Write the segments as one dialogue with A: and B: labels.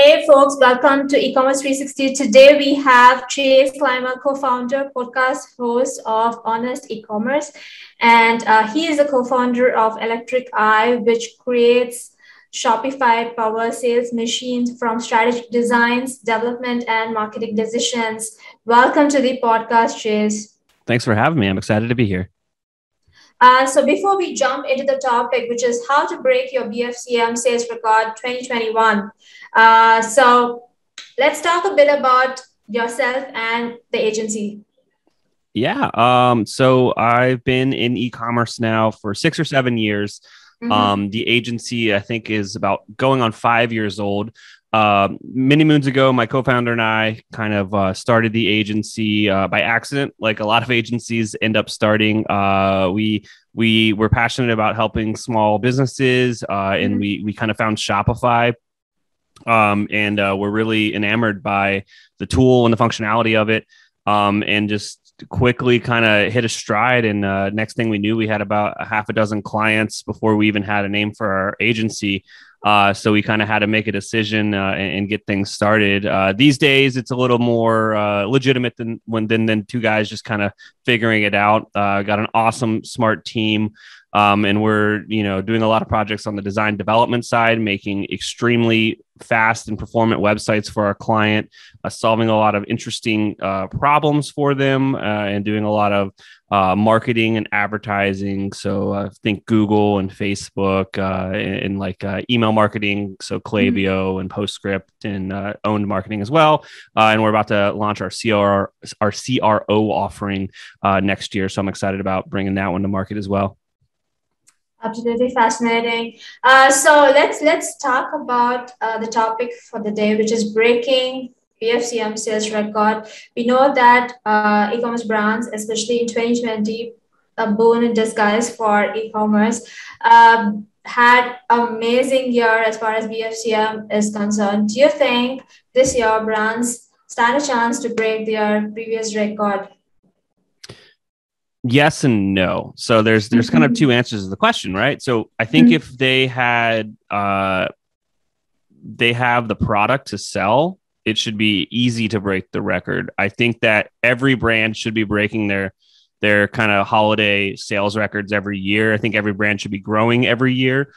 A: Hey folks, welcome to eCommerce 360. Today we have Chase Clymer, co-founder, podcast host of Honest eCommerce, and he is a co-founder of Electric Eye, which creates Shopify power sales machines from strategic designs, development, and marketing decisions. Welcome to the podcast, Chase.
B: Thanks for having me. I'm excited to be here.
A: So before we jump into the topic, which is how to break your BFCM sales record 2021. So let's talk a bit about yourself and the agency.
B: Yeah. So I've been in e-commerce now for 6 or 7 years. The agency, I think, is about going on 5 years old. Many moons ago, my co-founder and I kind of started the agency by accident, like a lot of agencies end up starting. We were passionate about helping small businesses, and we kind of found Shopify, and we're really enamored by the tool and the functionality of it, and just quickly kind of hit a stride. And next thing we knew, we had about a half a dozen clients before we even had a name for our agency. So we kind of had to make a decision and get things started. These days, it's a little more legitimate than two guys just kind of figuring it out. Got an awesome, smart team. And we're, doing a lot of projects on the design development side, making extremely fast and performant websites for our client, solving a lot of interesting problems for them, and doing a lot of marketing and advertising. So I think Google and Facebook, and like email marketing. So Klaviyo and PostScript and owned marketing as well. And we're about to launch our CRO offering next year. So I'm excited about bringing that one to market as well.
A: Absolutely fascinating. So let's talk about the topic for the day, which is breaking BFCM sales record. We know that e-commerce brands, especially in 2020, a boon in disguise for e-commerce, had amazing year as far as BFCM is concerned. Do you think this year brands stand a chance to break their previous record?
B: Yes and no. So there's kind of two answers to the question, right? So I think if they have the product to sell, it should be easy to break the record. I think that every brand should be breaking their kind of holiday sales records every year. I think every brand should be growing every year.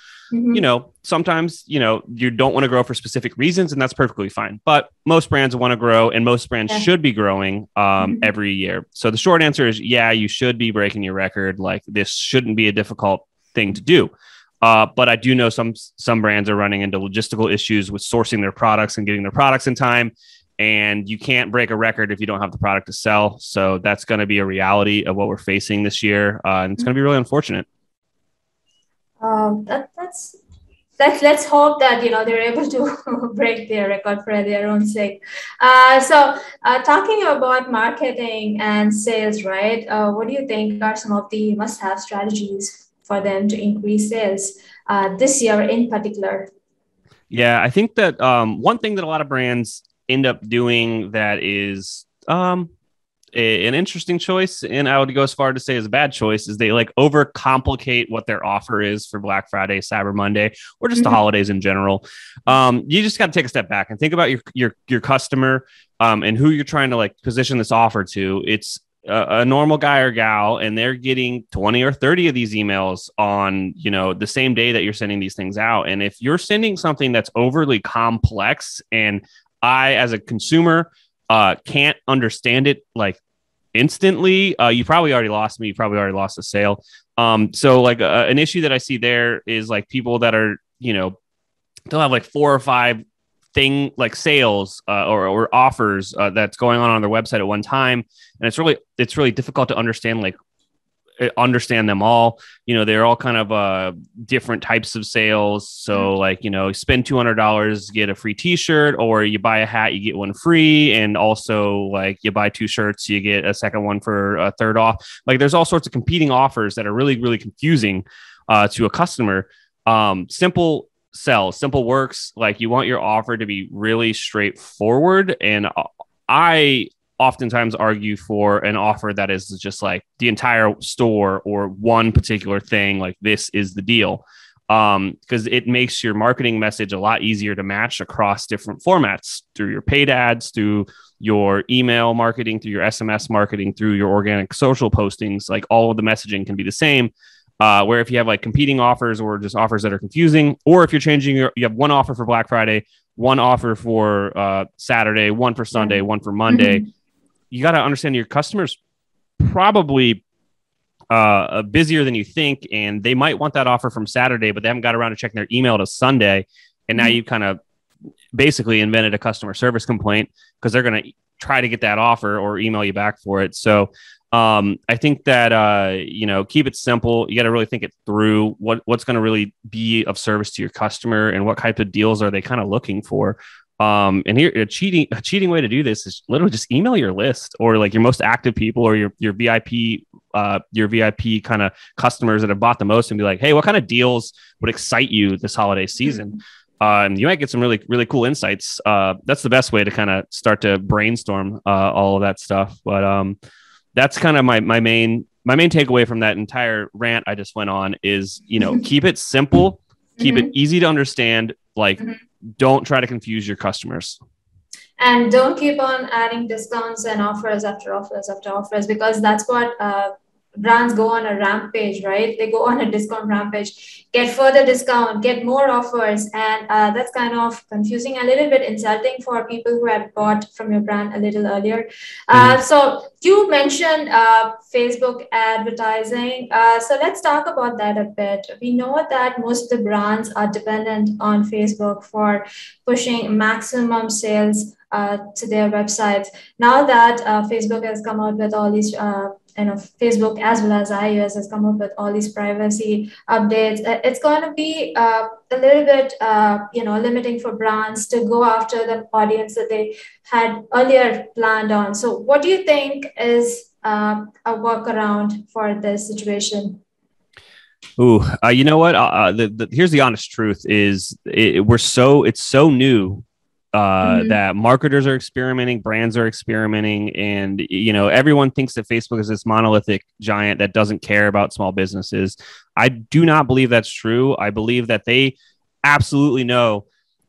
B: Sometimes, you don't want to grow for specific reasons, and that's perfectly fine. But most brands want to grow, and most brands should be growing every year. So the short answer is, yeah, you should be breaking your record. Like, this shouldn't be a difficult thing to do. But I do know some brands are running into logistical issues with sourcing their products and getting their products in time. And you can't break a record if you don't have the product to sell. So that's going to be a reality of what we're facing this year. And it's going to be really unfortunate.
A: Let's hope that they're able to break their record for their own sake. So talking about marketing and sales, right? What do you think are some of the must-have strategies for them to increase sales this year in particular?
B: Yeah, I think that one thing that a lot of brands end up doing that is an interesting choice, and I would go as far to say is a bad choice, is they like overcomplicate what their offer is for Black Friday, Cyber Monday, or just the holidays in general. You just got to take a step back and think about your customer, and who you're trying to like position this offer to. It's a normal guy or gal, and they're getting 20 or 30 of these emails on, the same day that you're sending these things out. And if you're sending something that's overly complex, and I, as a consumer, can't understand it like instantly, you probably already lost me. You probably already lost a sale. So like an issue that I see there is like people that are, they'll have like 4 or 5 sales or offers that's going on their website at one time. And it's really difficult to understand them all. They're all kind of different types of sales. So like, spend $200, get a free t-shirt, or you buy a hat, you get one free. And also like you buy 2 shirts, you get a second one for a third off. Like there's all sorts of competing offers that are really, really confusing to a customer. Simple sells, simple works. Like you want your offer to be really straightforward. And I oftentimes argue for an offer that is just like the entire store or one particular thing. Like this is the deal. because it makes your marketing message a lot easier to match across different formats through your paid ads, through your email marketing, through your SMS marketing, through your organic social postings. Like all of the messaging can be the same. Where if you have like competing offers or just offers that are confusing, or if you're changing you have one offer for Black Friday, one offer for Saturday, one for Sunday, one for Monday, you got to understand your customers probably busier than you think, and they might want that offer from Saturday, but they haven't got around to checking their email to Sunday. And now you kind of basically invented a customer service complaint because they're going to try to get that offer or email you back for it. So I think that, keep it simple. You got to really think it through what's going to really be of service to your customer and what type of deals are they kind of looking for. And here a cheating way to do this is literally just email your list or like your most active people or your VIP kind of customers that have bought the most and be like, hey, what kind of deals would excite you this holiday season? And you might get some really, really cool insights. That's the best way to kind of start to brainstorm all of that stuff. But that's kind of my main takeaway from that entire rant I just went on is, keep it simple, keep it easy to understand, like don't try to confuse your customers.
A: And don't keep on adding discounts and offers after offers after offers, because that's what brands go on a rampage, right? They go on a discount rampage, get further discount, get more offers. And that's kind of confusing, a little bit insulting for people who had bought from your brand a little earlier. So you mentioned Facebook advertising. So let's talk about that a bit. We know that most of the brands are dependent on Facebook for pushing maximum sales to their websites. Now that Facebook has come out with all these Facebook as well as iOS has come up with all these privacy updates, it's going to be a little bit, limiting for brands to go after the audience that they had earlier planned on. So what do you think is a workaround for this situation?
B: Ooh, you know what? Here's the honest truth: is it's so new that marketers are experimenting, brands are experimenting, and everyone thinks that Facebook is this monolithic giant that doesn't care about small businesses. I do not believe that's true. I believe that they absolutely know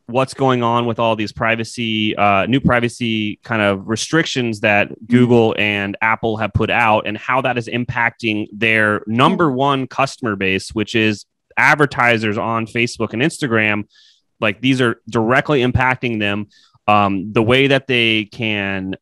B: what's going on with all these new privacy kind of restrictions that Google and Apple have put out, and how that is impacting their number one customer base, which is advertisers on Facebook and Instagram. Like these are directly impacting them. The way that they can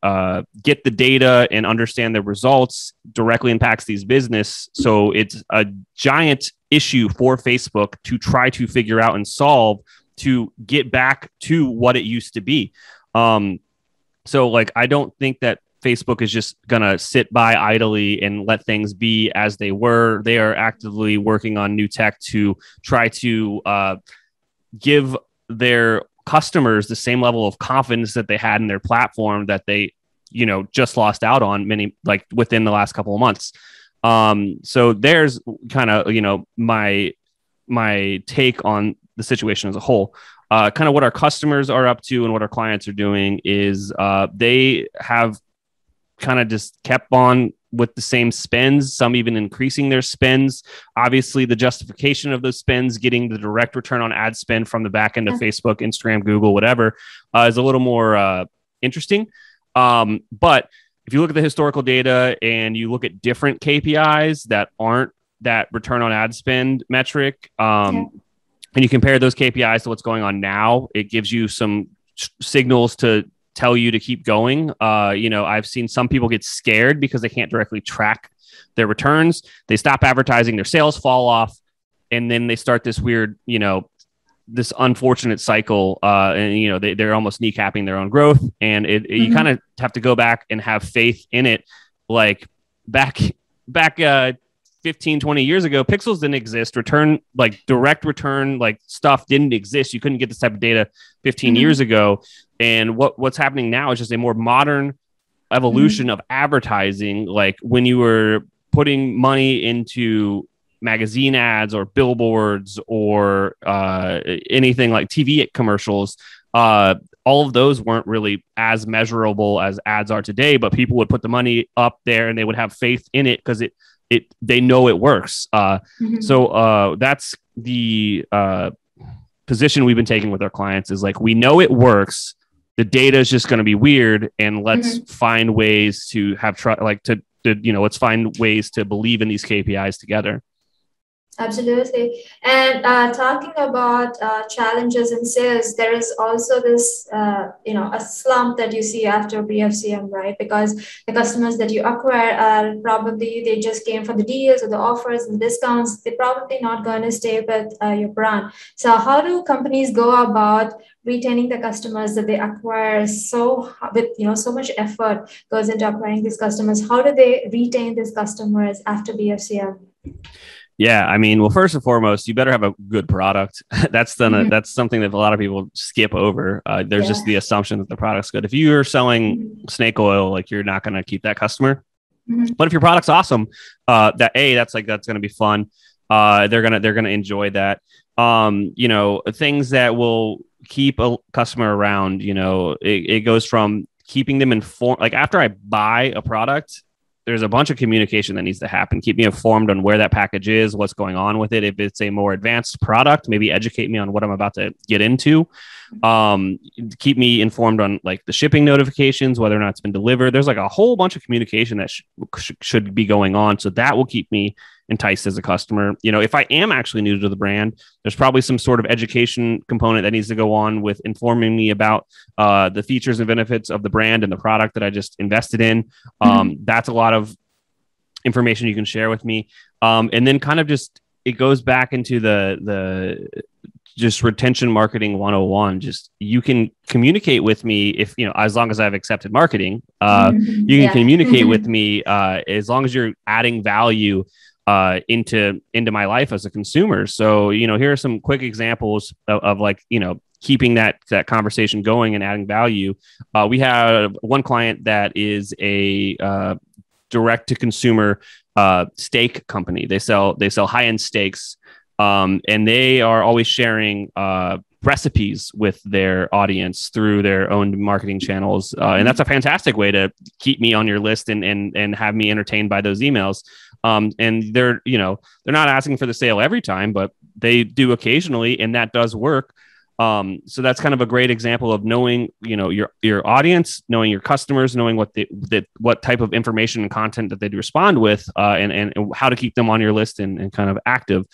B: get the data and understand the results directly impacts these business. So it's a giant issue for Facebook to try to figure out and solve to get back to what it used to be. So like, I don't think that Facebook is just going to sit by idly and let things be as they were. They are actively working on new tech to try to give their customers the same level of confidence that they had in their platform that they, just lost out on within the last couple of months. So there's kind of, my take on the situation as a whole. Kind of what our customers are up to and what our clients are doing is they have kind of just kept on with the same spends, some even increasing their spends. Obviously, the justification of those spends, getting the direct return on ad spend from the back end of Facebook, Instagram, Google, whatever, is a little more interesting. But if you look at the historical data and you look at different KPIs that aren't that return on ad spend metric, and you compare those KPIs to what's going on now, it gives you some signals to tell you to keep going. I've seen some people get scared because they can't directly track their returns. They stop advertising, their sales fall off, and then they start this weird, this unfortunate cycle. And they're almost kneecapping their own growth. And you kind of have to go back and have faith in it. Like back 15, 20 years ago, pixels didn't exist. Direct return, stuff didn't exist. You couldn't get this type of data 15 years ago. And what's happening now is just a more modern evolution of advertising. Like when you were putting money into magazine ads or billboards or anything like TV commercials, all of those weren't really as measurable as ads are today, but people would put the money up there and they would have faith in it because it they know it works. So that's the position we've been taking with our clients is like, we know it works. The data is just going to be weird, and let's find ways to have let's find ways to believe in these KPIs together.
A: Absolutely. And talking about challenges in sales, there is also this, a slump that you see after BFCM, right? Because the customers that you acquire are probably, they just came for the deals or the offers and discounts. They're probably not going to stay with your brand. So how do companies go about retaining the customers that they acquire so much effort goes into acquiring these customers? How do they retain these customers after BFCM?
B: Yeah, I mean, well, first and foremost, you better have a good product. That's something that a lot of people skip over. There's just the assumption that the product's good. If you're selling snake oil, like, you're not going to keep that customer. But if your product's awesome, that's going to be fun. They're gonna enjoy that. Things that will keep a customer around. It goes from keeping them informed. Like, after I buy a product, there's a bunch of communication that needs to happen. Keep me informed on where that package is, what's going on with it. If it's a more advanced product, maybe educate me on what I'm about to get into. Keep me informed on like the shipping notifications, whether or not it's been delivered. There's like a whole bunch of communication that should be going on. So that will keep me enticed as a customer. If I am actually new to the brand, there's probably some sort of education component that needs to go on with informing me about the features and benefits of the brand and the product that I just invested in. That's a lot of information you can share with me. And then kind of just, it goes back into the just retention marketing 101. Just, you can communicate with me if, as long as I've accepted marketing, you can communicate with me as long as you're adding value into my life as a consumer. So, here are some quick examples of like, keeping that conversation going and adding value. We have one client that is a direct to consumer steak company. They sell high-end steaks, and they are always sharing recipes with their audience through their own marketing channels. And that's a fantastic way to keep me on your list and have me entertained by those emails. And they're not asking for the sale every time, but they do occasionally, and that does work. So that's kind of a great example of knowing, your audience, knowing your customers, knowing what type of information and content that they respond with, and how to keep them on your list and kind of active.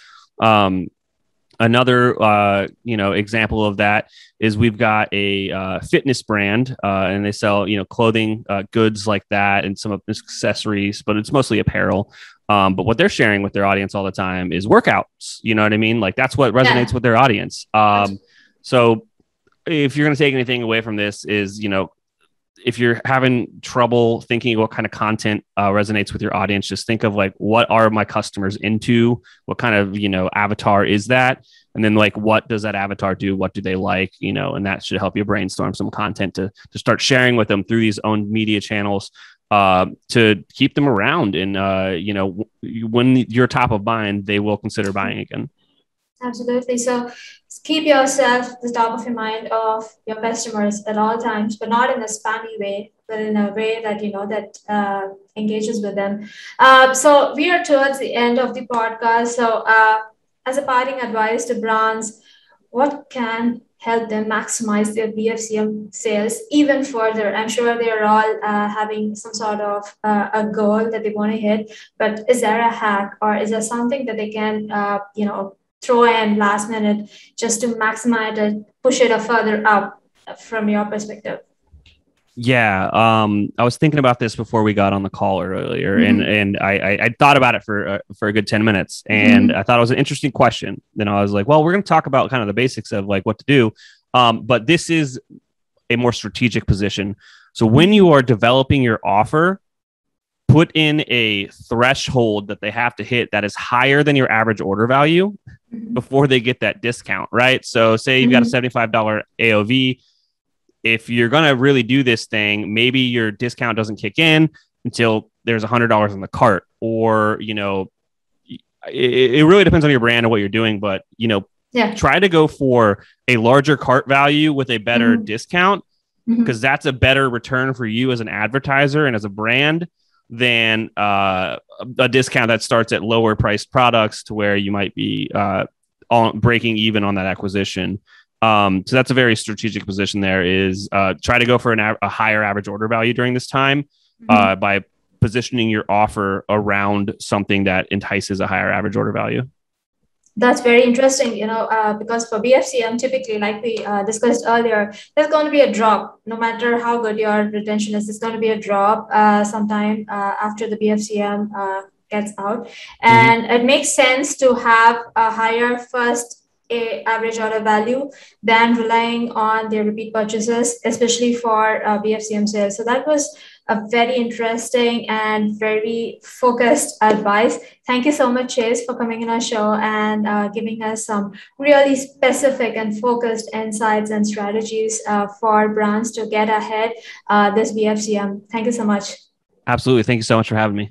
B: Another, example of that is we've got a fitness brand, and they sell, clothing, goods like that, and some of the accessories, but it's mostly apparel. But what they're sharing with their audience all the time is workouts. You know what I mean? Like, that's what resonates with their audience. So if you're going to take anything away from this is, if you're having trouble thinking what kind of content resonates with your audience, just think of like, what are my customers into? What kind of, avatar is that? And then like, what does that avatar do? What do they like? And that should help you brainstorm some content to start sharing with them through these own media channels, to keep them around. And, when you're top of mind, they will consider buying again.
A: Absolutely. So keep yourself the top of your mind of your customers at all times, but not in a spammy way, but in a way that, that engages with them. So we are towards the end of the podcast. So as a parting advice to brands, what can help them maximize their BFCM sales even further? I'm sure they're all having some sort of a goal that they want to hit, but is there a hack, or is there something that they can, throw in last minute just to maximize it, push it further up from your perspective?
B: Yeah. I was thinking about this before we got on the call earlier, and I thought about it for a good 10 minutes, and I thought it was an interesting question. Then I was like, well, we're going to talk about kind of the basics of like what to do. But this is a more strategic position. So when you are developing your offer, put in a threshold that they have to hit that is higher than your average order value before they get that discount, right? So say you've got a $75 AOV. If you're going to really do this thing, maybe your discount doesn't kick in until there's $100 in the cart, or, it really depends on your brand and what you're doing, but, try to go for a larger cart value with a better discount, because that's a better return for you as an advertiser and as a brand than a discount that starts at lower priced products to where you might be breaking even on that acquisition. So that's a very strategic position there is try to go for a higher average order value during this time by positioning your offer around something that entices a higher average order value.
A: That's very interesting, because for BFCM, typically, like we discussed earlier, there's going to be a drop. No matter how good your retention is, there's going to be a drop sometime after the BFCM gets out. And it makes sense to have a higher first average order value than relying on their repeat purchases, especially for BFCM sales. So that was a very interesting and very focused advice. Thank you so much, Chase, for coming in our show and giving us some really specific and focused insights and strategies for brands to get ahead this BFCM. Thank you so much.
B: Absolutely. Thank you so much for having me.